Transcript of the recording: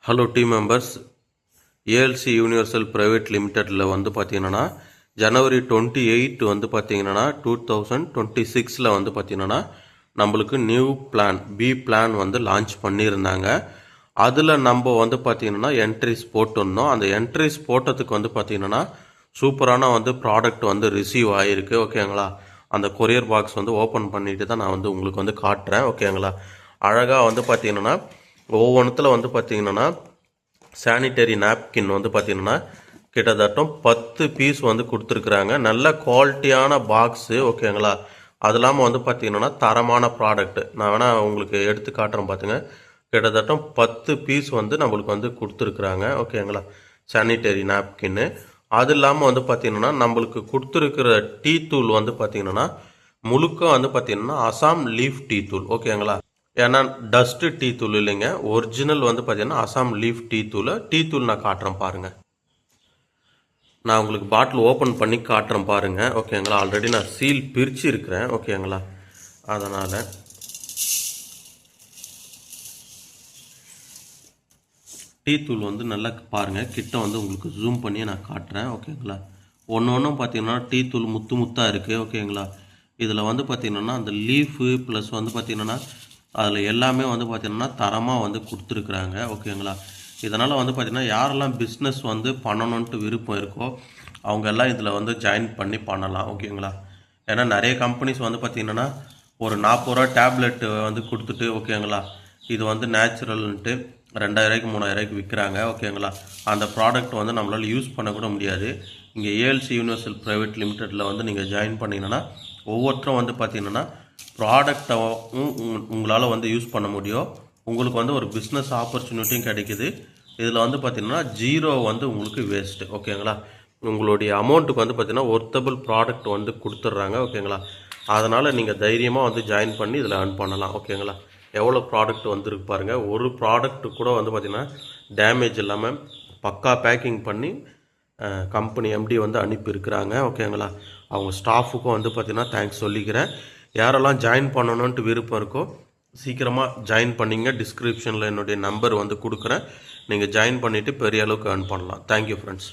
Hello team members, ALC universal private லிமிடெட்டில் வந்து பார்த்தீங்கன்னா ஜனவரி 28 வந்து பார்த்தீங்கன்னா 2026 வந்து பார்த்தீங்கன்னா நம்மளுக்கு நியூ பிளான் பி பிளான் வந்து லான்ச் பண்ணியிருந்தாங்க. அதில் நம்ம வந்து பார்த்தீங்கன்னா என்ட்ரிஸ் போட்டிருந்தோம். அந்த என்ட்ரிஸ் போட்டதுக்கு வந்து பார்த்தீங்கன்னா சூப்பரான வந்து ப்ராடக்ட் வந்து ரிசீவ் ஆகிருக்கு. ஓகேங்களா? அந்த கொரியர் பாக்ஸ் வந்து ஓப்பன் பண்ணிட்டு தான் நான் வந்து உங்களுக்கு வந்து காட்டுறேன். ஓகேங்களா? அழகாக வந்து பார்த்தீங்கன்னா ஒவ்வொன்றுத்தில் வந்து பார்த்தீங்கன்னா சானிட்டரி நாப்கின் வந்து பார்த்தீங்கன்னா கிட்டத்தட்ட 10 பீஸ் வந்து கொடுத்துருக்குறாங்க. நல்ல குவாலிட்டியான பாக்ஸு. ஓகேங்களா? அது இல்லாமல் வந்து பார்த்தீங்கன்னா தரமான ப்ராடக்ட். நான் வேணால் உங்களுக்கு எடுத்து காட்டுறேன் பார்த்துங்க. கிட்டத்தட்ட 10 பீஸ் வந்து நம்மளுக்கு வந்து கொடுத்துருக்குறாங்க. ஓகேங்களா? சானிட்டரி நாப்கின்னு. அது இல்லாமல் வந்து பார்த்தீங்கன்னா நம்மளுக்கு கொடுத்துருக்கிற டீ தூள் வந்து பார்த்தீங்கன்னா முழுக்க வந்து பார்த்தீங்கன்னா அசாம் லீஃப் டீ தூள். ஓகேங்களா? ஏன்னா டஸ்ட்டு டீ தூள் இல்லைங்க, ஒரிஜினல் வந்து பார்த்தீங்கன்னா அசாம் லீஃப் டீ தூள் நான் காட்டுறேன் பாருங்கள். நான் உங்களுக்கு பாட்டில் ஓப்பன் பண்ணி காட்டுறேன் பாருங்கள். ஓகேங்களா? ஆல்ரெடி நான் சீல் பிரித்து இருக்கிறேன். ஓகேங்களா? அதனால் டீ தூள் வந்து நல்லா பாருங்கள். கிட்ட வந்து உங்களுக்கு ஜூம் பண்ணி நான் காட்டுறேன். ஓகேங்களா? ஒன்றும் பார்த்தீங்கன்னா டீ தூள் முத்து முத்தாக இருக்குது. ஓகேங்களா? இதில் வந்து பார்த்தீங்கன்னா அந்த லீஃபு ப்ளஸ் வந்து பார்த்தீங்கன்னா அதில் எல்லாமே வந்து பார்த்திங்கன்னா தரமாக வந்து கொடுத்துருக்குறாங்க. ஓகேங்களா? இதனால் வந்து பார்த்திங்கன்னா யாரெல்லாம் பிஸ்னஸ் வந்து பண்ணணுன்ட்டு விருப்பம் இருக்கோ அவங்க எல்லாம் இதில் வந்து ஜாயின் பண்ணி பண்ணலாம். ஓகேங்களா? ஏன்னா நிறைய கம்பெனிஸ் வந்து பார்த்திங்கன்னா ஒரு 40 ரூபா டேப்லெட்டு வந்து கொடுத்துட்டு ஓகேங்களா இது வந்து நேச்சுரல்ன்ட்டு 2000 3000 விற்கிறாங்க. ஓகேங்களா? அந்த ப்ராடக்ட் வந்து நம்மளால் யூஸ் பண்ணக்கூட முடியாது. இங்கே ஏஎல்சி யூனிவர்சல் ப்ரைவேட் லிமிடெட்டில் வந்து நீங்கள் ஜாயின் பண்ணிங்கன்னா ஒவ்வொருத்தரும் வந்து பார்த்திங்கன்னா ப்ராடக்டாகவும் உங்களால் வந்து யூஸ் பண்ண முடியும். உங்களுக்கு வந்து ஒரு பிஸ்னஸ் ஆப்பர்ச்சுனிட்டியும் கிடைக்குது. இதில் வந்து பார்த்திங்கன்னா ஜீரோ வந்து உங்களுக்கு வேஸ்ட்டு. ஓகேங்களா? உங்களுடைய அமௌண்ட்டுக்கு வந்து பார்த்திங்கன்னா ஒர்த்தபிள் ப்ராடக்ட் வந்து கொடுத்துட்றாங்க. ஓகேங்களா? அதனால் நீங்கள் தைரியமாக வந்து ஜாயின் பண்ணி இதில் ஏர்ன் பண்ணலாம். ஓகேங்களா? எவ்வளோ ப்ராடக்ட் வந்துருக்கு பாருங்கள். ஒரு ப்ராடக்ட் கூட வந்து பார்த்திங்கன்னா டேமேஜ் இல்லாமல் பக்கா பேக்கிங் பண்ணி கம்பெனி எம்டி வந்து அனுப்பியிருக்கிறாங்க. ஓகேங்களா? அவங்க ஸ்டாஃபுக்கும் வந்து பார்த்திங்கன்னா தேங்க்ஸ் சொல்லிக்கிறேன். யாரெல்லாம் ஜாயின் பண்ணணுன்ட்டு விருப்பம் இருக்கோ சீக்கிரமாக ஜாயின் பண்ணிங்க. டிஸ்கிரிப்ஷனில் என்னுடைய நம்பர் வந்து கொடுக்குறேன். நீங்கள் ஜாயின் பண்ணிவிட்டு பெரிய அளவுக்கு ஏர்ன் பண்ணலாம். Thank you friends.